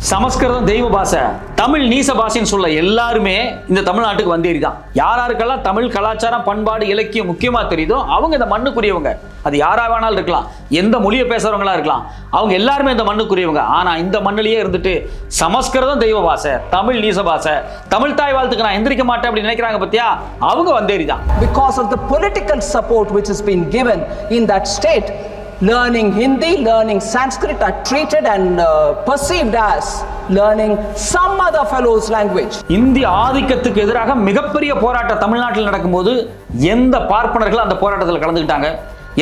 சமஸ்கிருதம் தெய்வ பாஷை, தமிழ் நீச பாஷைன்னு சொல்ல எல்லாருமே இந்த தமிழ்நாட்டுக்கு வந்தேறி தான். யாராருக்கெல்லாம் தமிழ் கலாச்சாரம் பண்பாடு இலக்கியம் முக்கியமா தெரியுதோ அவங்க இந்த மண்ணுக்குரியவங்க. அது யாரா வேணாலும் இருக்கலாம், எந்த மொழியை பேசுறவங்களா இருக்கலாம், அவங்க எல்லாருமே இந்த மண்ணுக்குரியவங்க. ஆனா இந்த மண்ணிலேயே இருந்துட்டு சமஸ்கிருதம் தெய்வ பாஷை, தமிழ் நீச பாஷை, தமிழ் தாய் வாழ்த்துக்கு நான் எந்திரிக்க மாட்டேன் அப்படின்னு நினைக்கிறாங்க பத்தியா, அவங்க வந்தேறி தான். Because of the political support which has been given in that state, learning Hindi, learning Sanskrit are treated and perceived as learning some other fellow's language. இந்திய ஆதிக்கத்துக்கு எதிராக மிகப்பெரிய போராட்டம் தமிழ்நாட்டில் நடக்கும்போது எந்த பார்ப்பனர்கள் அந்த போராட்டத்தில் கலந்துக்கிட்டாங்க?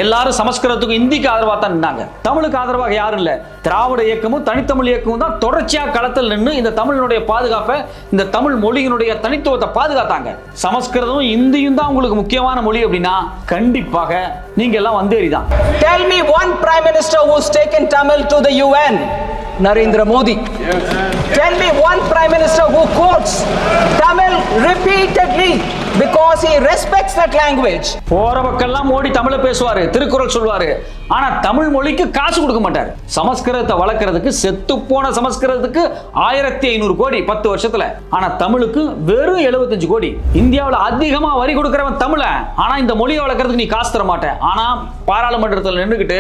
எல்லாரும் சமஸ்கிருதத்துக்கு இந்திக்கு ஆதரவாக தான் நின்னாங்க. தமிழுக்கு ஆதரவாக யாரும் இல்லை. திராவிட இயக்கமும் தனித்தமிழ் இயக்கமும் தான் தொடர்ச்சியாக களத்தில் நின்று இந்த தமிழினுடைய பாதுகாப்பை, இந்த தமிழ் மொழியினுடைய தனித்துவத்தை பாதுகாத்தாங்க. சமஸ்கிருதமும் இந்தியும் தான் உங்களுக்கு முக்கியமான மொழி அப்படின்னா கண்டிப்பாக நீங்க எல்லாம் வந்தேறி தான். Tell me one prime minister who's taken Tamil to the UN. Narendra Modi. Tell me one prime minister who quotes Tamil repeatedly because he respects that language. போறவக்கெல்லாம் Modi தமிழை பேசுவாரு, திருக்குறள் சொல்வாரு, ஆனா தமிழ் மொழிக்கு காசு கொடுக்க மாட்டாரு. சமஸ்கிருதத்தை வளர்க்கறதுக்கு செத்து போன சமஸ்கிருதத்துக்கு 1500 கோடி 10 வருஷத்துல, ஆனா தமிழுக்கு வெறும் 75 கோடி. இந்தியாவில் அதிகமா வரி கொடுக்கறவன் தமிழ, ஆனா இந்த மொழியை வளர்க்கறதுக்கு நீ காசு தர மாட்டேன். ஆனா பாராளுமன்றத்தில் நின்றுகிட்டு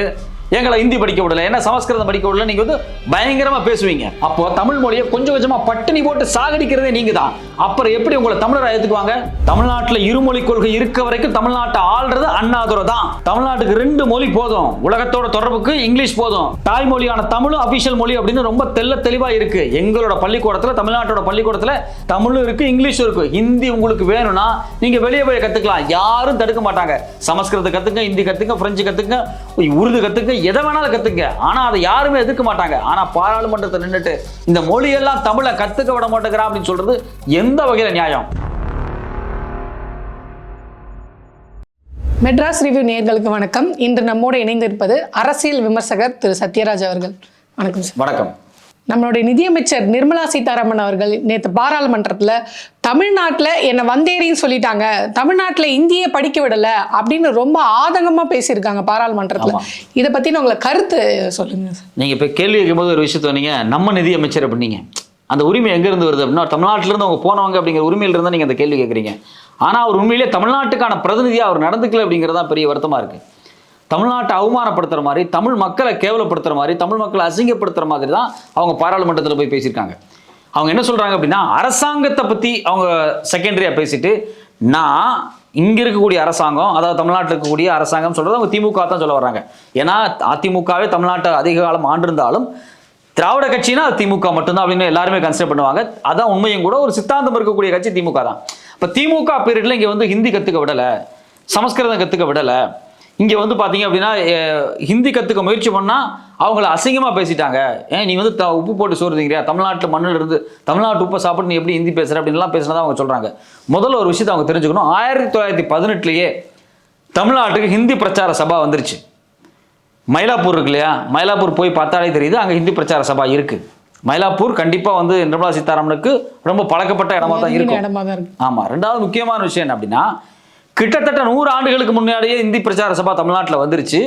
எங்களை ஹிந்தி படிக்க விடல, என்ன சமஸ்கிருதம் படிக்க விடல, நீங்க வந்து பயங்கரமா பேசுவீங்க. அப்போ தமிழ் மொழியை கொஞ்சம் கொஞ்சமா பட்டினி போட்டு சாகடிக்கிறதே நீங்க தான். அப்புறம் எப்படி உங்களை தமிழரை ஏத்துக்குவாங்க? தமிழ்நாட்டில் இருமொழி கொள்கை இருக்க வரைக்கும் தமிழ்நாட்டை ஆள்றது அண்ணாதுரை தான். தமிழ்நாட்டுக்கு 2 மொழி போதும், உலகத்தோட தொடர்புக்கு இங்கிலீஷ் போதும், தாய்மொழியான தமிழும் அபிஷியல் மொழி அப்படின்னு ரொம்ப தெளிவா இருக்கு. எங்களோட பள்ளிக்கூடத்துல, தமிழ்நாட்டோட பள்ளிக்கூடத்துல தமிழும் இருக்கு, இங்கிலீஷும் இருக்கு. ஹிந்தி உங்களுக்கு வேணும்னா நீங்க வெளியே போய் கத்துக்கலாம், யாரும் தடுக்க மாட்டாங்க. சமஸ்கிருதம் கத்துங்க, ஹிந்தி கத்துங்க, பிரெஞ்சு கத்துங்க, உருது கத்துங்க, எதை வேணாலும் கத்துங்க. ஆனா அதை யாருமே எதிர்க்க மாட்டாங்க. ஆனா பாராளுமன்றத்தை நின்றுட்டு இந்த மொழியெல்லாம் தமிழை கத்துக்க விட மாட்டேங்கிறா அப்படின்னு சொல்றது எந்த வகையில நியாயம்? மெட்ராஸ் ரிவ்யூ நேயர்களுக்கு வணக்கம். இன்று நம்மோடு இணைந்திருப்பது அரசியல் விமர்சகர் திரு சத்யராஜ் அவர்கள். வணக்கம் சார். வணக்கம். நம்மளுடைய நிதியமைச்சர் நிர்மலா சீதாராமன் அவர்கள் நேற்று பாராளுமன்றத்தில் தமிழ்நாட்டில் என்னை வந்தேரின்னு சொல்லிட்டாங்க, தமிழ்நாட்டில் இந்தியை படிக்க விடலை அப்படின்னு ரொம்ப ஆதங்கமாக பேசியிருக்காங்க பாராளுமன்றத்தில். இதை பற்றின உங்களை கருத்து சொல்லுங்க சார். நீங்கள் இப்போ கேள்வி கேட்கும்போது ஒரு விஷயத்த நீங்கள் நம்ம நிதியமைச்சர் அப்படின்னீங்க. அந்த உரிமை எங்கேருந்து வருது அப்படின்னா தமிழ்நாட்டிலேருந்து அவங்க போனவங்க அப்படிங்கிற உரிமையில் இருந்தால் நீங்கள் அந்த கேள்வி கேட்குறீங்க. ஆனால் அவர் உண்மையிலே தமிழ்நாட்டுக்கான பிரதிநிதியாக அவர் நடந்துக்கல அப்படிங்கிறது தான் பெரிய வருத்தமாக இருக்குது. தமிழ்நாட்டை அவமானப்படுத்துகிற மாதிரி, தமிழ் மக்களை கேவலப்படுத்துகிற மாதிரி, தமிழ் மக்களை அசிங்கப்படுத்துகிற மாதிரி தான் அவங்க பாராளுமன்றத்தில் போய் பேசியிருக்காங்க. அவங்க என்ன சொல்கிறாங்க அப்படின்னா, அரசாங்கத்தை பற்றி அவங்க செகண்டரியாக பேசிட்டு, நான் இங்கே இருக்கக்கூடிய அரசாங்கம், அதாவது தமிழ்நாட்டில் இருக்கக்கூடிய அரசாங்கம் சொல்கிறது அவங்க திமுக தான் சொல்ல வர்றாங்க. ஏன்னா அதிமுகவே தமிழ்நாட்டை அதிக காலம் ஆண்டிருந்தாலும் திராவிட கட்சினா அது திமுக மட்டும்தான் அப்படின்னு எல்லாருமே கன்சிடர் பண்ணுவாங்க. அதான் உண்மையும் கூட. ஒரு சித்தாந்தம் இருக்கக்கூடிய கட்சி திமுக தான். இப்போ திமுக பீரியடில் இங்கே வந்து ஹிந்தி கற்றுக்க விடலை, சமஸ்கிருதம் கற்றுக்க விடலை. இங்கே வந்து பார்த்தீங்க அப்படின்னா ஹிந்தி கற்றுக்க முயற்சி பண்ணால் அவங்கள அசிங்கமாக பேசிட்டாங்க. நீ வந்து உப்பு போட்டு சோறுதிங்கிறியா, தமிழ்நாட்டு மண்ணில் இருந்து தமிழ்நாட்டு உப்பை சாப்பிட்டு நீ எப்படி ஹிந்தி பேசுகிற அப்படின்லாம் பேசினதான் அவங்க சொல்கிறாங்க. முதல்ல ஒரு விஷயத்தை அவங்க தெரிஞ்சுக்கணும். 1918 தமிழ்நாட்டுக்கு ஹிந்தி பிரச்சார சபா வந்துருச்சு. மயிலாப்பூர் இருக்கு இல்லையா, மயிலாப்பூர் போய் பார்த்தாலே தெரியுது அங்கே ஹிந்தி பிரச்சார சபா இருக்குது. மயிலாப்பூர் கண்டிப்பாக வந்து நிர்மலா சீதாராமனுக்கு ரொம்ப பழக்கப்பட்ட இடமா தான் இருக்கும். ஆமாம். ரெண்டாவது முக்கியமான விஷயம் என்ன அப்படின்னா, கிட்டத்தட்ட 100 ஆண்டுகளுக்கு முன்னாடியே ஹிந்தி பிரச்சார சபா தமிழ்நாட்டில் வந்துருச்சு.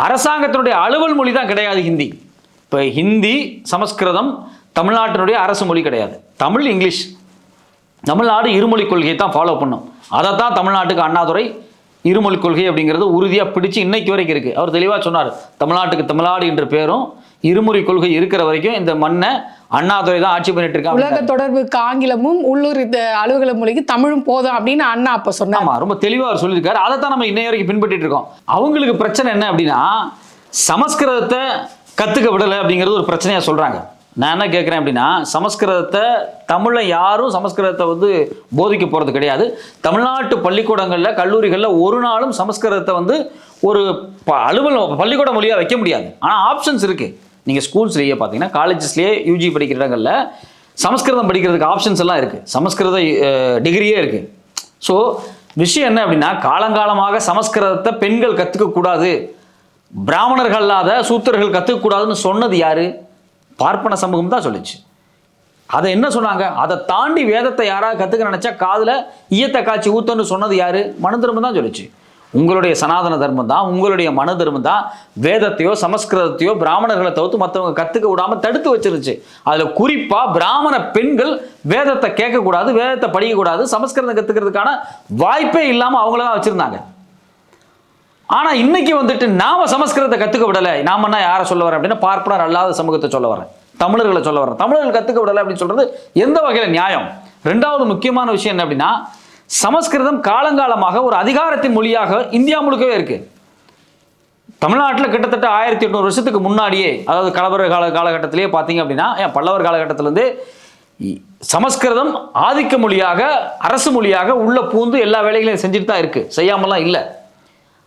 அரசாங்கத்தினுடைய அலுவல் மொழி தான் கிடையாது ஹிந்தி. இப்போ ஹிந்தி, சமஸ்கிருதம் தமிழ்நாட்டினுடைய அரசு மொழி கிடையாது. தமிழ், இங்கிலீஷ். தமிழ்நாடு இருமொழி கொள்கையை தான் ஃபாலோ பண்ணும். அதை தான் தமிழ்நாட்டுக்கு அண்ணாதுரை இருமொழி கொள்கை அப்படிங்கிறது உறுதியாக பிடிச்சி இன்னைக்கு வரைக்கும் இருக்குது. அவர் தெளிவாக சொன்னார், தமிழ்நாட்டுக்கு தமிழ்நாடு என்ற பேரும் இருமொழி கொள்கை இருக்கிற வரைக்கும் இந்த மண்ணை அண்ணாதுரை தான் ஆட்சி பண்ணிட்டு இருக்காங்க. உலக தொடர்புக்கு ஆங்கிலமும் உள்ளூர் அலுவலக மொழிக்கு தமிழும் போதும் அப்படின்னு அண்ணா அப்ப சொன்னாங்க. ஆமா, ரொம்ப தெளிவா அவர் சொல்லியிருக்காரு. அதை தான் நம்ம இன்னைய வரைக்கும் பின்பற்றிட்டு இருக்கோம். அவங்களுக்கு பிரச்சனை என்ன அப்படின்னா, சமஸ்கிருதத்தை கத்துக்க விடலை அப்படிங்கிறது ஒரு பிரச்சனையா சொல்றாங்க. நான் என்ன கேட்குறேன் அப்படின்னா, சமஸ்கிருதத்தை தமிழை யாரும் சமஸ்கிருதத்தை வந்து போதிக்க போகிறது கிடையாது. தமிழ்நாட்டு பள்ளிக்கூடங்களில், கல்லூரிகளில் ஒரு நாளும் சமஸ்கிருதத்தை வந்து ஒரு பள்ளிக்கூட மொழியாக வைக்க முடியாது. ஆனால் ஆப்ஷன்ஸ் இருக்குது. நீங்கள் ஸ்கூல்ஸ்லேயே பார்த்தீங்கன்னா, காலேஜஸ்லேயே யூஜி படிக்கிற இடங்களில் சமஸ்கிருதம் படிக்கிறதுக்கு ஆப்ஷன்ஸ் எல்லாம் இருக்குது. சமஸ்கிருத டிகிரியே இருக்குது. ஸோ விஷயம் என்ன அப்படின்னா, காலங்காலமாக சமஸ்கிருதத்தை பெண்கள் கற்றுக்கக்கூடாது, பிராமணர்கள் அல்லாத சூத்திரர்கள் கற்றுக்கக்கூடாதுன்னு சொன்னது யார்? பார்ப்பன சமூகம் தான் சொல்லிச்சு. அதை என்ன சொன்னாங்க? அதை தாண்டி வேதத்தை யாராவது கற்றுக்க நினச்சா காதில் ஈயத்தை காய்ச்சி ஊத்தன்னு சொன்னது யார்? மனு திரும்ப தான் சொல்லிச்சு. உங்களுடைய சனாதன தர்மம் தான், உங்களுடைய மனு தர்மம் தான் வேதத்தையோ சமஸ்கிருதத்தையோ பிராமணர்களை தவிர்த்து மற்றவங்க கற்றுக்க விடாமல் தடுத்து வச்சிருச்சு. அதில் குறிப்பாக பிராமண பெண்கள் வேதத்தை கேட்கக்கூடாது, வேதத்தை படிக்கக்கூடாது, சமஸ்கிருதம் கற்றுக்கிறதுக்கான வாய்ப்பே இல்லாமல் அவங்கள தான் வச்சுருந்தாங்க. ஆனால் இன்னைக்கு வந்துட்டு நாம சமஸ்கிருதத்தை கற்றுக்க விடலை. நாம என்ன யாரை சொல்ல வரேன் அப்படின்னா பார்ப்பனர் அல்லாத சமூகத்தை சொல்ல வரேன், தமிழர்களை சொல்ல வரேன். தமிழர்கள் கற்றுக்க விடலை அப்படின்னு சொல்றது எந்த வகையில் நியாயம்? ரெண்டாவது முக்கியமான விஷயம் என்ன அப்படின்னா, சமஸ்கிருதம் காலங்காலமாக ஒரு அதிகாரத்தின் மொழியாக இந்தியா முழுக்கவே இருக்கு. தமிழ்நாட்டில் கிட்டத்தட்ட 1800 வருஷத்துக்கு முன்னாடியே, அதாவது கலவர காலகட்டத்திலேயே பார்த்தீங்க அப்படின்னா, பல்லவர் காலகட்டத்திலேருந்து சமஸ்கிருதம் ஆதிக்க மொழியாக அரசு மொழியாக உள்ள பூந்து எல்லா வேலைகளையும் செஞ்சுட்டு தான் இருக்கு, செய்யாமலாம் இல்லை.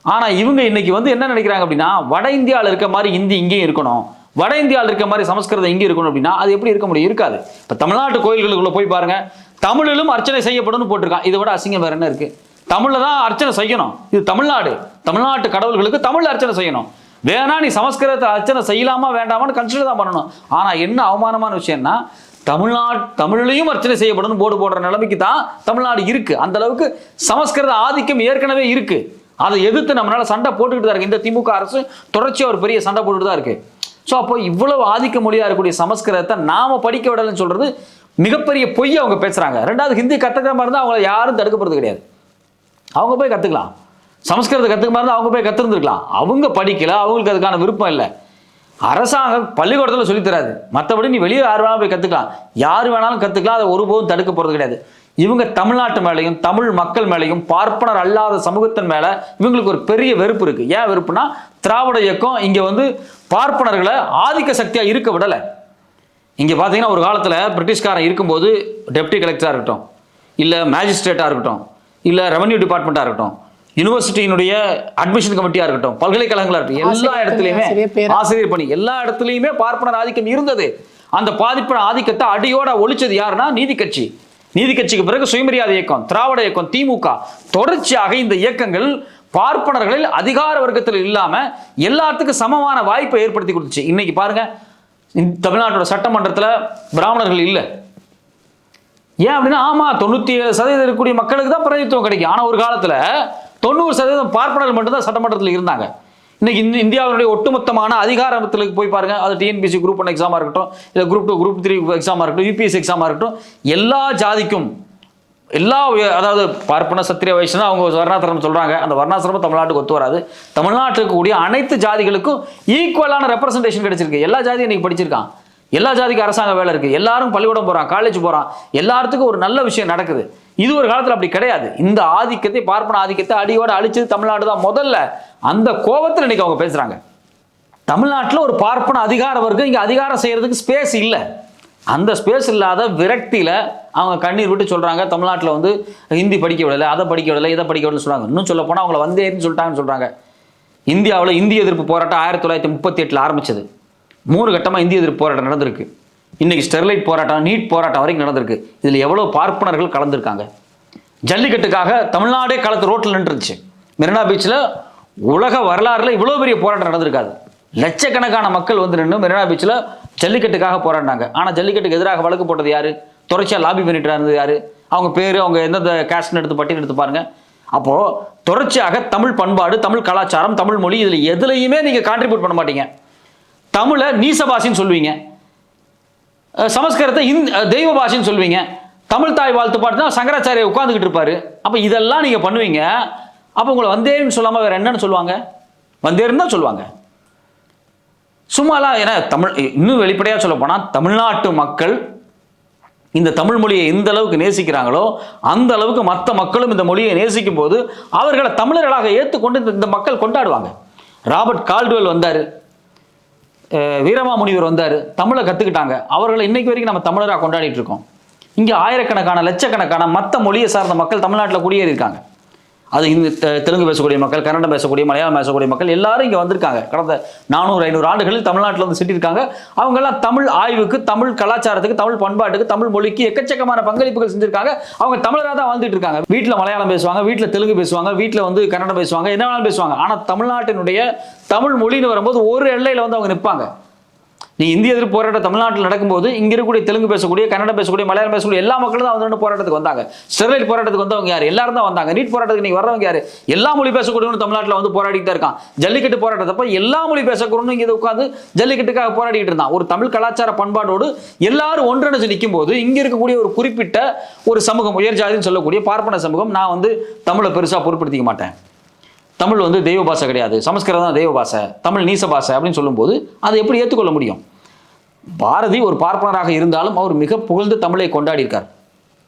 ஆனால் இவங்க இன்னைக்கு வந்து என்ன நினைக்கிறாங்க அப்படின்னா, வட இந்தியாவில் இருக்க மாதிரி இந்தி இங்கேயும் இருக்கணும், வட இந்தியாவில் இருக்க மாதிரி சமஸ்கிருதம் இங்கே இருக்கணும் அப்படின்னா அது எப்படி இருக்க முடியும்? இருக்காது. இப்போ தமிழ்நாட்டு கோயில்களுக்குள்ள போய் பாருங்க, தமிழிலும் அர்ச்சனை செய்யப்படும் போட்டிருக்கான். இதை விட அசிங்கம் வேற என்ன இருக்கு? தமிழ்ல தான் அர்ச்சனை செய்யணும், இது தமிழ்நாடு, தமிழ்நாட்டு கடவுள்களுக்கு தமிழ் அர்ச்சனை செய்யணும். வேணா நீ சமஸ்கிருதத்தை அர்ச்சனை செய்யலாமா வேண்டாமான்னு கன்சிடர் தான் பண்ணணும். ஆனால் என்ன அவமானமான விஷயம்னா, தமிழ்லையும் அர்ச்சனை செய்யப்படும் போர்டு போடுற நிலைமைக்கு தான் தமிழ்நாடு இருக்கு. அந்த அளவுக்கு சமஸ்கிருத ஆதிக்கம் ஏற்கனவே இருக்கு. அதை எதிர்த்து நம்மளால சண்டை போட்டுக்கிட்டு தான் இருக்கு. இந்த திமுக அரசு தொடர்ச்சியாக ஒரு பெரிய சண்டை போட்டுட்டு தான் இருக்கு. ஸோ அப்போ இவ்வளவு ஆதிக்க மொழியாக இருக்கக்கூடிய சமஸ்கிருதத்தை நாம படிக்க விடலன்னு சொல்றது மிகப்பெரிய பொய் அவங்க பேசுறாங்க. ரெண்டாவது, ஹிந்தி கற்றுக்கிற மாதிரி இருந்தால் அவங்கள யாரும் தடுக்க போகிறது கிடையாது. அவங்க போய் கற்றுக்கலாம். சமஸ்கிருதம் கற்றுக்க மாதிரி இருந்தால் அவங்க போய் கற்றுருந்துருக்கலாம். அவங்க படிக்கல, அவங்களுக்கு அதுக்கான விருப்பம் இல்லை. அரசாங்கம் பள்ளிக்கூடத்தில் சொல்லித் தராது. மற்றபடி நீ வெளியே யார் வேணாலும் போய் கற்றுக்கலாம், யார் வேணாலும் கற்றுக்கலாம், அதை ஒருபோதும் தடுக்க போகிறது கிடையாது. இவங்க தமிழ்நாட்டு மேலையும் தமிழ் மக்கள் மேலையும் பார்ப்பனர் அல்லாத சமூகத்தின் மேலே இவங்களுக்கு ஒரு பெரிய வெறுப்பு இருக்கு. ஏன் வெறுப்புனா, திராவிட இயக்கம் இங்கே வந்து பார்ப்பனர்களை ஆதிக்க சக்தியாக இருக்க விடலை. இங்கே பார்த்தீங்கன்னா ஒரு காலத்தில் பிரிட்டிஷ்காரன் இருக்கும்போது டெப்டி கலெக்டராக இருக்கட்டும், இல்லை மேஜிஸ்ட்ரேட்டாக இருக்கட்டும், இல்லை ரெவன்யூ டிபார்ட்மெண்ட்டாக இருக்கட்டும், யூனிவர்சிட்டியினுடைய அட்மிஷன் கமிட்டியாக இருக்கட்டும், பல்கலைக்கழகங்களாக இருக்கட்டும், எல்லா இடத்துலையுமே ஆசிரியர் பணி, எல்லா இடத்துலையுமே பார்ப்பனர் ஆதிக்கம் இருந்தது. அந்த ஆதிக்கத்தை அடியோட ஒழிச்சது யாருன்னா நீதி கட்சி. நீதி கட்சிக்கு பிறகு சுயமரியாதை இயக்கம், திராவிட இயக்கம், திமுக, தொடர்ச்சியாக இந்த இயக்கங்கள் பார்ப்பனர்களில் அதிகார வர்க்கத்தில் இல்லாம எல்லாத்துக்கும் சமமான வாய்ப்பை ஏற்படுத்தி கொடுத்துச்சு. இன்னைக்கு பாருங்க, தமிழ்நாட்டோட சட்டமன்றத்தில் பிராமணர்கள் இல்லை. ஏன் அப்படின்னா, ஆமா 97% இருக்கக்கூடிய மக்களுக்கு தான் பிரதிநிதித்துவம் கிடைக்கும். ஆனால் ஒரு காலத்தில் 90% பார்ப்பனர்கள் மட்டும்தான் சட்டமன்றத்தில் இருந்தாங்க. இன்னைக்கு இந்தியாவுடைய ஒட்டுமொத்தமான அதிகாரத்துக்கு போய் பாருங்க, அது டிஎன்பிசி குரூப் 1 எக்ஸாமா இருக்கட்டும், இல்லை குரூப் 2 குரூப் 3 எக்ஸாமா இருக்கட்டும், யூபிஎஸ்சி எக்ஸாமா இருக்கட்டும், எல்லா ஜாதிக்கும் அதாவது பார்ப்பன சத்திரிய வைஷ்ணவ அவங்க வர்ணாசிரமம் சொல்றாங்க. அந்த வர்ணாசிரமம் தமிழ்நாட்டுக்கு ஒத்து வராது. தமிழ்நாட்டுக்கு கூடிய அனைத்து ஜாதிகளுக்கும் ஈக்குவலான ரெப்ரசன்டேஷன் கிடைச்சிருக்கு. எல்லா ஜாதியும் இன்னைக்கு படிச்சிருக்கான், எல்லா ஜாதிக்கும் அரசாங்க வேலை இருக்கு, எல்லாரும் பள்ளிக்கூடம் போறான், காலேஜ் போறான், எல்லாத்துக்கும் ஒரு நல்ல விஷயம் நடக்குது. இது ஒரு காலத்தில் அப்படி கிடையாது. இந்த ஆதிக்கத்தை, பார்ப்பன ஆதிக்கத்தை அடியோட அழிச்சது தமிழ்நாடு தான் முதல்ல. அந்த கோபத்தில் இன்னைக்கு அவங்க பேசுறாங்க. தமிழ்நாட்டில் ஒரு பார்ப்பன அதிகார வர்க்கம் இங்கே அதிகாரம் செய்யறதுக்கு ஸ்பேஸ் இல்லை. அந்த ஸ்பேஸ் இல்லாத விரக்தியில் அவங்க கண்ணீர் விட்டு சொல்றாங்க, தமிழ்நாட்டில் வந்து ஹிந்தி படிக்க விடலை, அதை படிக்க விடலை, இதை படிக்க விடலை சொல்றாங்க. இன்னும் சொல்ல போனால் அவங்கள வந்தேன்னு சொல்லிட்டாங்கன்னு சொல்றாங்க. இந்தியாவில் இந்திய எதிர்ப்பு போராட்டம் 1938 ஆரம்பிச்சது. 3 கட்டமாக இந்திய எதிர்ப்பு போராட்டம் நடந்திருக்கு. இன்னைக்கு ஸ்டெர்லைட் போராட்டம், நீட் போராட்டம் வரைக்கும் நடந்திருக்கு. இதில் எவ்வளோ பார்ப்பனர்கள் கலந்துருக்காங்க. ஜல்லிக்கட்டுக்காக தமிழ்நாடே களத்து ரோட்டில் நின்றுச்சு. மெரினா பீச்சில் உலக வரலாறுல இவ்வளோ பெரிய போராட்டம் நடந்திருக்காது. லட்சக்கணக்கான மக்கள் வந்து நின்று மெரினா பீச்சில் ஜல்லிக்கட்டுக்காக போராடினாங்க. ஆனால் ஜல்லிக்கட்டுக்கு எதிராக வழக்கு போட்டது யாரு? தொடர்ச்சியாக லாபி பண்ணிட்டு இருந்தது யாரு? அவங்க பேர், அவங்க எந்தெந்த கேஸ்ட்னு எடுத்து பட்டியல் எடுத்து பாருங்க. அப்போ தொடர்ச்சியாக தமிழ் பண்பாடு, தமிழ் கலாச்சாரம், தமிழ் மொழி, இதில் எதுலையுமே நீங்க கான்ட்ரிபியூட் பண்ண மாட்டீங்க. தமிழை நீச பாஷைன்னு சொல்வீங்க, சமஸ்கிருதத்தை தெய்வ பாஷைன்னு சொல்வீங்க, தமிழ் தாய் வாழ்த்து பாட்டுனா சங்கராச்சாரிய உட்காந்துக்கிட்டு இருப்பாரு. அப்போ இதெல்லாம் நீங்க பண்ணுவீங்க. அப்போ உங்களை வந்தேன்னு சொல்லாம வேற என்னன்னு சொல்லுவாங்க? வந்தேன்னு தான் சொல்லுவாங்க. சும்மாலாம். ஏன்னா தமிழ், இன்னும் வெளிப்படையாக சொல்ல போனால் தமிழ்நாட்டு மக்கள் இந்த தமிழ் மொழியை எந்த அளவுக்கு நேசிக்கிறாங்களோ அந்த அளவுக்கு மற்ற மக்களும் இந்த மொழியை நேசிக்கும் போது அவர்களை தமிழர்களாக ஏற்றுக்கொண்டு இந்த மக்கள் கொண்டாடுவாங்க. ராபர்ட் கால்டுவெல் வந்தார், வீரமாமுனிவர் வந்தார், தமிழை கற்றுக்கிட்டாங்க. அவர்களை இன்னைக்கு வரைக்கும் நம்ம தமிழராக கொண்டாடிட்டு இருக்கோம். இங்கே ஆயிரக்கணக்கான லட்சக்கணக்கான மற்ற மொழியை சார்ந்த மக்கள் தமிழ்நாட்டில் குடியேறியிருக்காங்க. அது தெலுங்கு பேசக்கூடிய மக்கள், கன்னடம் பேசக்கூடிய, மலையாளம் பேசக்கூடிய மக்கள் எல்லாரும் இங்கே வந்திருக்காங்க. கடந்த 400-500 ஆண்டுகளில் தமிழ்நாட்டில் வந்து சிட்டிருக்காங்க. அவங்கெல்லாம் தமிழ் ஆய்வுக்கு, தமிழ் கலாச்சாரத்துக்கு, தமிழ் பண்பாட்டுக்கு, தமிழ் மொழிக்கு எக்கச்சக்கமான பங்களிப்புகள் செஞ்சிருக்காங்க. அவங்க தமிழராக தான் வாழ்ந்துட்டு இருக்காங்க. வீட்டில் மலையாளம் பேசுவாங்க, வீட்டில் தெலுங்கு பேசுவாங்க, வீட்டில் வந்து கன்னடம் பேசுவாங்க, என்ன வேணாலும் பேசுவாங்க. ஆனால் தமிழ்நாட்டினுடைய தமிழ் மொழின்னு வரும்போது ஒரு எல்லையில் வந்து அவங்க நிற்பாங்க. நீ இந்திய எதிர்ப்பு போராட்டம் தமிழ்நாட்டில் நடக்கும்போது இங்க இருக்கக்கூடிய தெலுங்கு பேசக்கூடிய, கன்னடம் பேசக்கூடிய, மலையாளம் பேசக்கூடிய எல்லா மக்களும் தான் வந்து போராட்டத்துக்கு வந்தாங்க. ஸ்டெர்லைட் போராட்டத்துக்கு வந்தவங்க யாரு? எல்லாரும் தான் வந்தாங்க. நீட் போராட்டத்துக்கு நீங்க வர்றவங்க யாரு? எல்லா மொழி பேசக்கூடியவங்க தமிழ்நாட்டில் வந்து போராடிட்டு தான் இருக்கான். ஜல்லிக்கட்டு போராட்டத்தப்ப எல்லா மொழி பேசக்கூடியவங்க இங்க உட்காந்து ஜல்லிக்கட்டுக்காக போராடிட்டு இருந்தான். ஒரு தமிழ் கலாச்சார பண்பாட்டோடு எல்லாரும் ஒன்றிணைஞ்சு நிற்கும் போது இங்க இருக்கக்கூடிய ஒரு குறிப்பிட்ட ஒரு சமூகம், உயர் ஜாதின்னு சொல்லக்கூடிய பார்ப்பன சமூகம், நான் வந்து தமிழை பெருசா பொருட்படுத்திக்க மாட்டேன், தமிழ் வந்து தெய்வ பாஷை கிடையாது, சமஸ்கிருதம் தான் தெய்வ பாஷை, தமிழ் நீச பாஷை அப்படின்னு சொல்லும்போது அதை எப்படி ஏற்றுக்கொள்ள முடியும்? பாரதி ஒரு பார்ப்பனராக இருந்தாலும் அவர் மிக புகழ்ந்து தமிழை கொண்டாடி இருக்கார்.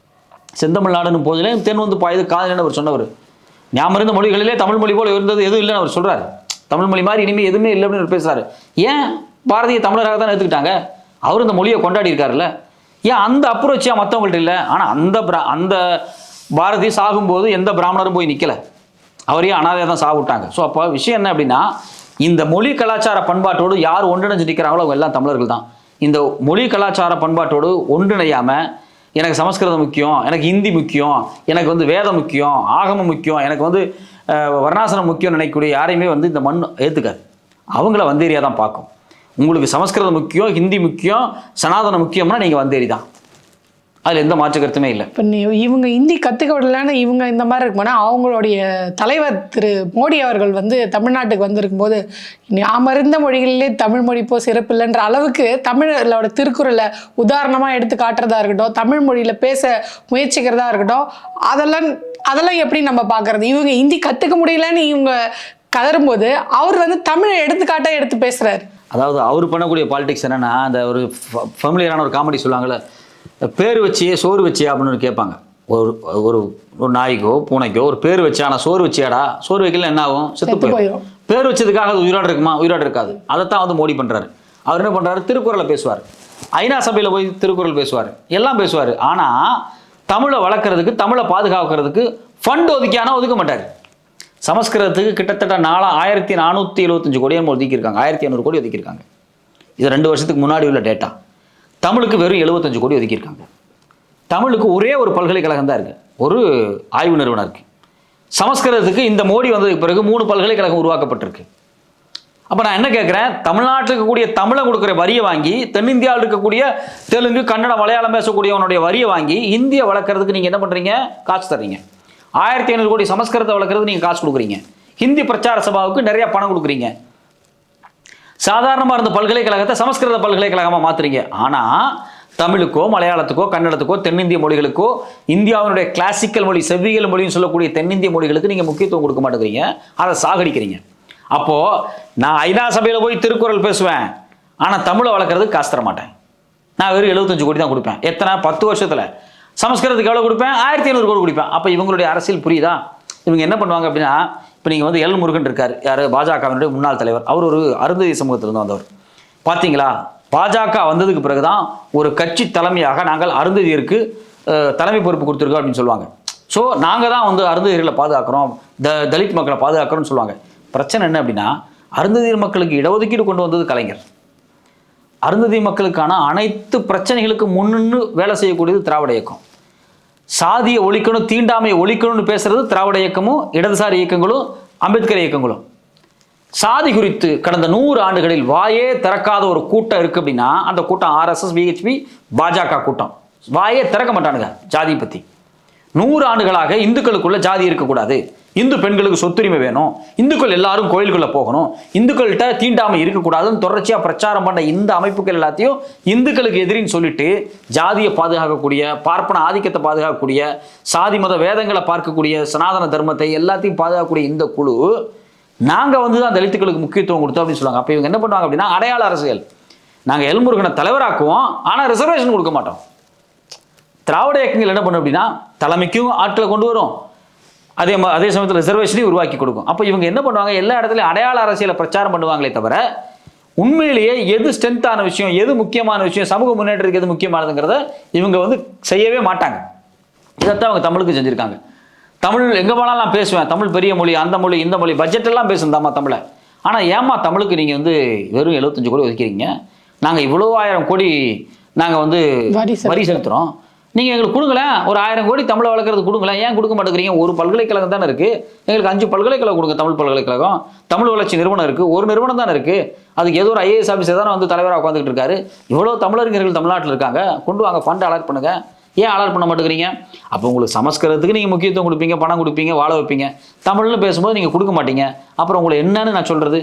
செந்தமிழ்நாடுன்னு போதிலே தென் வந்து பாயுது காதலன்னு அவர் சொன்னவர். ஞாபகம் இருந்த மொழிகளிலே தமிழ் மொழி போல இருந்தது எதுவும் இல்லைன்னு அவர் சொல்றாரு. தமிழ் மொழி மாதிரி இனிமேல் எதுவுமே இல்லை அப்படின்னு பேசுறாரு. ஏன் பாரதிய தமிழராக தான் எடுத்துக்கிட்டாங்க? அவர் இந்த மொழியை கொண்டாடி இருக்காருல்ல, ஏன் அந்த அப்ரோச்சியா மற்றவங்கள்ட்ட இல்லை? ஆனால் அந்த பாரதி சாகும்போது எந்த பிராமணரும் போய் நிற்கலை, அவரையும் அனாதையாக தான் சாப்பிட்டாங்க. ஸோ அப்போ விஷயம் என்ன அப்படின்னா, இந்த மொழி கலாச்சார பண்பாட்டோடு யார் ஒன்றிணைஞ்சு நிற்கிறாங்களோ அவங்க எல்லாம் தமிழர்கள் தான். இந்த மொழி கலாச்சார பண்பாட்டோடு ஒன்றிணையாமல் எனக்கு சமஸ்கிருதம் முக்கியம், எனக்கு ஹிந்தி முக்கியம், எனக்கு வந்து வேதம் முக்கியம், ஆகமம் முக்கியம், எனக்கு வந்து வர்ணாசனம் முக்கியம் நினைக்கக்கூடிய யாரையுமே வந்து இந்த மண் ஏற்றுக்காது. அவங்கள வந்தேரியாக தான் பார்க்கும். உங்களுக்கு சமஸ்கிருதம் முக்கியம், ஹிந்தி முக்கியம், சனாதனம் முக்கியம்னா நீங்கள் வந்தேரி தான். அதில் எந்த மாற்று கருத்துமே இல்லை. இப்போ இவங்க ஹிந்தி கற்றுக்க விடலன்னு இவங்க இந்த மாதிரி இருக்குமானா, அவங்களுடைய தலைவர் திரு மோடி அவர்கள் வந்து தமிழ்நாட்டுக்கு வந்திருக்கும் போது அமர்ந்த மொழிகளிலே தமிழ் மொழி போ சிறப்பு இல்லைன்ற அளவுக்கு தமிழோட திருக்குறளை உதாரணமாக எடுத்து காட்டுறதா இருக்கட்டும், தமிழ் மொழியில் பேச முயற்சிக்கிறதா இருக்கட்டும், அதெல்லாம் எப்படி நம்ம பார்க்கறது? இவங்க ஹிந்தி கற்றுக்க முடியலன்னு இவங்க கதரும்போது அவர் வந்து தமிழை எடுத்து பேசுகிறார். அதாவது அவர் பண்ணக்கூடிய பாலிடிக்ஸ் என்னன்னா, அந்த ஒரு ஃபெமிலியரான ஒரு காமெடி சொல்லுவாங்கள்ல, பேர் வச்சியே சோறு வச்சியா அப்படின்னு கேட்பாங்க. ஒரு ஒரு ஒரு நாய்க்கோ பூனைக்கோ ஒரு பேர் வச்சா, ஆனால் சோறு வச்சியாடா, சோறு வைக்கல என்ன ஆகும்? செத்து போயிடும். பேர் வச்சதுக்காக அது உயிரோடு இருக்குமா? உயிரோடு இருக்காது. அதைத்தான் வந்து மோடி பண்ணுறாரு. அவர் என்ன பண்ணுறாரு? திருக்குறளை பேசுவார், ஐநா சபையில் போய் திருக்குறள் பேசுவார், எல்லாம் பேசுவார். ஆனால் தமிழை வளர்க்குறதுக்கு, தமிழை பாதுகாக்கிறதுக்கு ஃபண்ட் ஒதுக்க மாட்டார். சமஸ்கிருதத்துக்கு கிட்டத்தட்ட 1475 கோடி ஒதுக்கியிருக்காங்க, 1500 கோடி ஒதுக்கியிருக்காங்க. இது 2 வருஷத்துக்கு முன்னாடி உள்ள டேட்டா. தமிழுக்கு வெறும் 75 கோடி ஒதுக்கியிருக்காங்க. தமிழுக்கு ஒரே ஒரு பல்கலைக்கழகம் தான் இருக்குது, ஒரு ஆய்வு நிறுவனம் இருக்குது. சமஸ்கிருதத்துக்கு இந்த மோடி வந்ததுக்கு பிறகு 3 பல்கலைக்கழகம் உருவாக்கப்பட்டிருக்கு. அப்போ நான் என்ன கேட்குறேன், தமிழ்நாட்டில் இருக்கக்கூடிய தமிழை கொடுக்குற வரியை வாங்கி, தென்னிந்தியாவில் இருக்கக்கூடிய தெலுங்கு, கன்னடம், மலையாளம் பேசக்கூடியவனுடைய வரியை வாங்கி இந்தியை வளர்க்குறதுக்கு நீங்கள் என்ன பண்ணுறீங்க? காசு தர்றீங்க. 1500 கோடி சமஸ்கிருதத்தை வளர்க்குறதுக்கு நீங்கள் காசு கொடுக்குறீங்க. ஹிந்தி பிரச்சார சபாவுக்கு நிறைய பணம் கொடுக்குறீங்க. சாதாரணமாக இருந்த பல்கலைக்கழகத்தை சமஸ்கிருத பல்கலைக்கழகமாக மாற்றுறீங்க. ஆனால் தமிழுக்கோ, மலையாளத்துக்கோ, கன்னடத்துக்கோ, தென்னிந்திய மொழிகளுக்கோ, இந்தியாவினுடைய கிளாசிக்கல் மொழி, செவ்வியல் மொழின்னு சொல்லக்கூடிய தென்னிந்திய மொழிகளுக்கு நீங்கள் முக்கியத்துவம் கொடுக்க மாட்டேங்கிறீங்க, அதை சாகடிக்கிறீங்க. அப்போது நான் ஐநா சபையில் போய் திருக்குறள் பேசுவேன், ஆனால் தமிழை வளர்க்குறதுக்கு காசு தர மாட்டேன். நான் வெறும் 75 கோடி தான் கொடுப்பேன். எத்தனை? 10 வருஷத்தில். சமஸ்கிருதத்துக்கு எவ்வளோ கொடுப்பேன்? 1500 கோடி கொடுப்பேன். அப்போ இவங்களுடைய அரசியல் புரியுதா? இவங்க என்ன பண்ணுவாங்க அப்படின்னா, இப்போ நீங்கள் வந்து எல் முருகன் இருக்கார், யார்? பாஜகவினுடைய முன்னாள் தலைவர். அவர் ஒரு அருந்ததி சமூகத்திலிருந்து வந்தவர். பார்த்தீங்களா, பாஜக வந்ததுக்கு பிறகு தான் ஒரு கட்சி தலைமையாக நாங்கள் அருந்ததியருக்கு தலைமை பொறுப்பு கொடுத்துருக்கோம் அப்படின்னு சொல்லுவாங்க. ஸோ நாங்கள் தான் வந்து அருந்ததியர்களை பாதுகாக்கிறோம், தலித் மக்களை பாதுகாக்கிறோம்னு சொல்லுவாங்க. பிரச்சனை என்ன அப்படின்னா, அருந்ததியர் மக்களுக்கு இடஒதுக்கீடு கொண்டு வந்தது கலைஞர். அருந்ததி மக்களுக்கான அனைத்து பிரச்சனைகளுக்கு முன்னின்று வேலை செய்யக்கூடியது திராவிட இயக்கம். சாதியை ஒழிக்கணும், தீண்டாமையை ஒழிக்கணும்னு பேசுறது திராவிட இயக்கமும் இடதுசாரி இயக்கங்களும் அம்பேத்கர் இயக்கங்களும். சாதி குறித்து கடந்த 100 ஆண்டுகளில் வாயே திறக்காத ஒரு கூட்டம் இருக்கு அப்படின்னா அந்த கூட்டம் RSS, VHP, பாஜக கூட்டம். வாயே திறக்க மாட்டானுங்க ஜாதி பத்தி. 100 ஆண்டுகளாக இந்துக்களுக்குள்ள ஜாதி இருக்கக்கூடாது, இந்து பெண்களுக்கு சொத்துரிமை வேணும், இந்துக்கள் எல்லாரும் கோயிலுக்குள்ள போகணும், இந்துக்கள்கிட்ட தீண்டாமை இருக்கக்கூடாதுன்னு தொடர்ச்சியாக பிரச்சாரம் பண்ண இந்த அமைப்புகள் எல்லாத்தையும் இந்துக்களுக்கு எதிரின்னு சொல்லிட்டு ஜாதியை பாதுகாக்கக்கூடிய, பார்ப்பன ஆதிக்கத்தை பாதுகாக்கக்கூடிய, சாதி மத வேதங்களை பார்க்கக்கூடிய, சனாதன தர்மத்தை எல்லாத்தையும் பாதுகாக்கக்கூடிய இந்த குழு நாங்கள் வந்து தான் தலித்துக்களுக்கு முக்கியத்துவம் கொடுத்தோம் அப்படின்னு சொல்லுவாங்க. அப்போ இவங்க என்ன பண்ணுவாங்க அப்படின்னா, அடையாள அரசியல். நாங்கள் எல்முருகனை தலைவராக்குவோம், ஆனால் ரிசர்வேஷன் கொடுக்க மாட்டோம். திராவிட இயக்கங்கள் என்ன பண்ணும் அப்படின்னா, தலைமைக்கும் ஆட்களை கொண்டு வரும், அதே சமயத்தில் ரிசர்வேஷனையும் உருவாக்கி கொடுக்கும். அப்போ இவங்க என்ன பண்ணுவாங்க, எல்லா இடத்துலையும் அடையாள அரசியலை பிரச்சாரம் பண்ணுவாங்களே தவிர உண்மையிலேயே எது ஸ்ட்ரென்த்தான விஷயம், எது முக்கியமான விஷயம், சமூக முன்னேற்றத்துக்கு எது முக்கியமானதுங்கிறத இவங்க வந்து செய்யவே மாட்டாங்க. இதைத்தான் அவங்க தமிழுக்கு செஞ்சுருக்காங்க. தமிழ் எங்கே போனாலும் நான் பேசுவேன், தமிழ் பெரிய மொழி, அந்த மொழி இந்த மொழி, பட்ஜெட்டெல்லாம் பேசுந்தாம்மா தமிழை. ஆனால் ஏமா தமிழுக்கு நீங்கள் வந்து வெறும் 75 கோடி ஒதுக்கிறீங்க, நாங்கள் இவ்வளோ 1000 கோடி நாங்கள் வந்து வரி செலுத்துகிறோம், நீங்கள் எங்களுக்கு கொடுங்களேன், ஒரு 1000 கோடி தமிழை வளர்க்குறது கொடுங்களேன். ஏன் கொடுக்க மாட்டேங்கிறீங்க? ஒரு பல்கலைக்கழகம் தானே இருக்குது, எங்களுக்கு 5 பல்கலைக்கழகம் கொடுங்க. தமிழ் பல்கலைக்கழகம், தமிழ் வளர்ச்சி நிறுவனம் இருக்குது, ஒரு நிறுவனம் தானே இருக்குது. அதுக்கு ஏதோ ஒரு ஐஏஎஸ் ஆஃபீஸர் தானே வந்து தலைவராக உட்காந்துக்கிட்டு இருக்காரு. இவ்வளோ தமிழறிஞர்கள் தமிழ்நாட்டில் இருக்காங்க, கொண்டு வாங்க, ஃபண்ட் அலாட் பண்ணுங்க. ஏன் அலாட் பண்ண மாட்டேங்கிறீங்க? அப்போ உங்களுக்கு சமஸ்கிருதத்துக்கு நீங்கள் முக்கியத்துவம் கொடுப்பீங்க, பணம் கொடுப்பீங்க, வாழ வைப்பீங்க. தமிழ்னு பேசும்போது நீங்கள் கொடுக்க மாட்டீங்க. அப்புறம் உங்களை என்னன்னு நான் சொல்கிறது?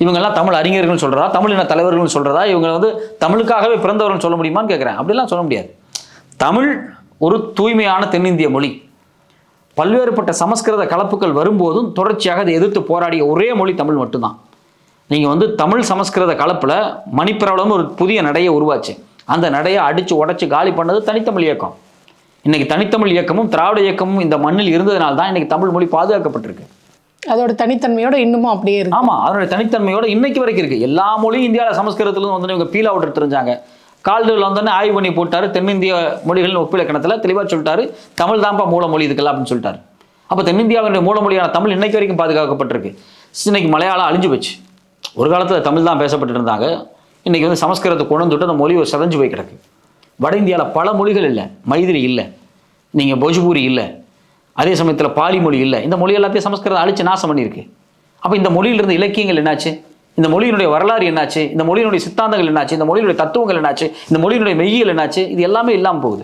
இவங்கெல்லாம் தமிழ் அறிஞர்கள்னு சொல்கிறதா, தமிழ் இன தலைவர்கள்னு சொல்கிறதா, இவங்க வந்து தமிழுக்காகவே பிறந்தவர்கள்னு சொல்ல முடியுமான்னு கேட்குறேன். அப்படிலாம் சொல்ல முடியாது. தமிழ் ஒரு தூய்மையான தென்னிந்திய மொழி. பல்வேறுபட்ட சமஸ்கிருத கலப்புகள் வரும்போதும் தொடர்ச்சியாக அதை எதிர்த்து போராடிய ஒரே மொழி தமிழ் மட்டும்தான். நீங்கள் வந்து தமிழ் சமஸ்கிருத கலப்பில் மணிப்பிரவளம்னு ஒரு புதிய நடையை உருவாச்சு. அந்த நடையை அடித்து உடச்சி காலி பண்ணது தனித்தமிழ் இயக்கம். இன்னைக்கு தனித்தமிழ் இயக்கமும் திராவிட இயக்கமும் இந்த மண்ணில் இருந்ததுனால தான் இன்னைக்கு தமிழ் மொழி பாதுகாக்கப்பட்டிருக்கு. அதோட தனித்தன்மையோட இன்னமும் அப்படியே இருக்கு. ஆமாம், அதனுடைய தனித்தன்மையோட இன்னைக்கு வரைக்கும் இருக்குது. எல்லா மொழியும் இந்தியாவில் சமஸ்கிருதத்துலேருந்து வந்து இவங்க பீல் அவுட் தெரிஞ்சாங்க. கால்டுவெல் வந்தோடனே ஆய்வு பண்ணி போட்டார், தென்னிந்திய மொழிகளின் ஒப்பிலக்கணத்தில் தெளிவாக சொல்லிட்டாரு, தமிழ் தான்ப்பா மூல மொழி இதுக்கெல்லாம் அப்படின்னு சொல்லிட்டாரு. அப்போ தென்னிந்தியாவினுடைய மூல மொழியான தமிழ் இன்னைக்கு வரைக்கும் பாதுகாக்கப்பட்டிருக்கு. இன்னைக்கு மலையாளம் அழிஞ்சு போச்சு. ஒரு காலத்தில் தமிழ் தான் பேசப்பட்டு இருந்தாங்க. இன்றைக்கி வந்து சமஸ்கிருதத்தை கொண்டு வந்துட்டு அந்த மொழி ஒரு சதஞ்சு போய் கிடக்கு. வட இந்தியாவில் பல மொழிகள் இல்லை, மைதிரி இல்லை, நீங்கள் போஜ்பூரி இல்லை, அதே சமயத்தில் பாலி மொழி இல்லை. இந்த மொழி எல்லாத்தையும் சமஸ்கிருதம் அழிச்சு நாசம் பண்ணியிருக்கு. அப்போ இந்த மொழியிலிருந்து இலக்கியங்கள் என்னாச்சு? இந்த மொழியினுடைய வரலாறு என்னாச்சு? இந்த மொழியினுடைய சித்தாந்தங்கள் என்னாச்சு? இந்த மொழியினுடைய தத்துவங்கள் என்னாச்சு? இந்த மொழியினுடைய மெய்யியல் என்னாச்சு? இது எல்லாமே இல்லாமல் போகுது.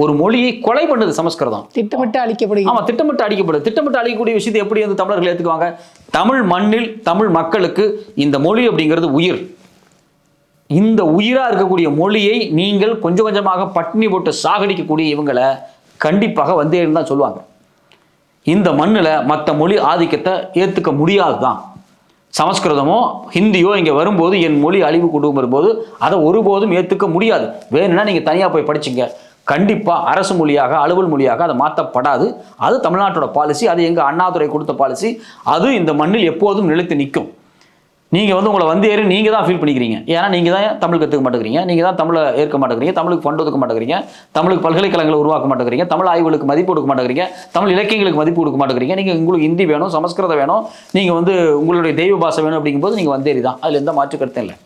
ஒரு மொழியை கொலை பண்ணுது சமஸ்கிருதம். திட்டமிட்டு அழிக்கப்படுது. ஆமாம், திட்டமிட்டு அழிக்கப்படுது. திட்டமிட்டு அழிக்கக்கூடிய விஷயத்தை எப்படி வந்து தமிழர்கள் ஏற்றுக்குவாங்க? தமிழ் மண்ணில் தமிழ் மக்களுக்கு இந்த மொழி அப்படிங்கிறது உயிர். இந்த உயிராக இருக்கக்கூடிய மொழியை நீங்கள் கொஞ்சம் கொஞ்சமாக பட்டினி போட்டு சாகடிக்கக்கூடிய இவங்களை கண்டிப்பாக வந்தேன்னு தான் சொல்லுவாங்க. இந்த மண்ணில் மற்ற மொழி ஆதிக்கத்தை ஏற்றுக்க முடியாது தான். சமஸ்கிருதமோ ஹிந்தியோ இங்கே வரும்போது என் மொழி அழிவு கொண்டு வரும்போது அதை ஒருபோதும் ஏற்றுக்க முடியாது. வேணும்னா நீங்கள் தனியாக போய் படிச்சிங்க. கண்டிப்பாக அரசு மொழியாக அலுவல் மொழியாக அதை மாற்றப்படாது. அது தமிழ்நாட்டோட பாலிசி, அது எங்கள் அண்ணாதுரை கொடுத்த பாலிசி. அது இந்த மண்ணில் எப்போதும் நிலைத்து நிற்கும். நீங்கள் வந்து உங்களை வந்து ஏறி நீங்கள் தான் ஃபீல் பண்ணிக்கிறீங்க. ஏன்னா நீங்கள் தான் தமிழ் கற்றுக்க மாட்டேங்கிறீங்க, நீங்கள் தான் தமிழை ஏற்க மாட்டேங்கிறீங்க, தமிழுக்கு ஃபண்ட் ஒதுக்க மாட்டேங்கிறீங்க, தமிழுக்கு பல்கலைக்கழகங்களை உருவாக்க மாட்டேங்கிறீங்க, தமிழ் ஆய்வுகளுக்கு மதிப்பு கொடுக்க மாட்டேங்கிறீங்க, தமிழ் இலக்கியங்களுக்கு மதிப்பு கொடுக்க மாட்டேங்கிறீங்க. நீங்கள் உங்களுக்கு ஹிந்தி வேணும், சமஸ்கிருதம் வேணும், நீங்கள் வந்து உங்களுடைய தெய்வ பாஷை வேணும் அப்படிங்கும்போது நீங்கள் வந்தேறி தான். அதில் எந்த மாற்று கருத்தும் இல்லை.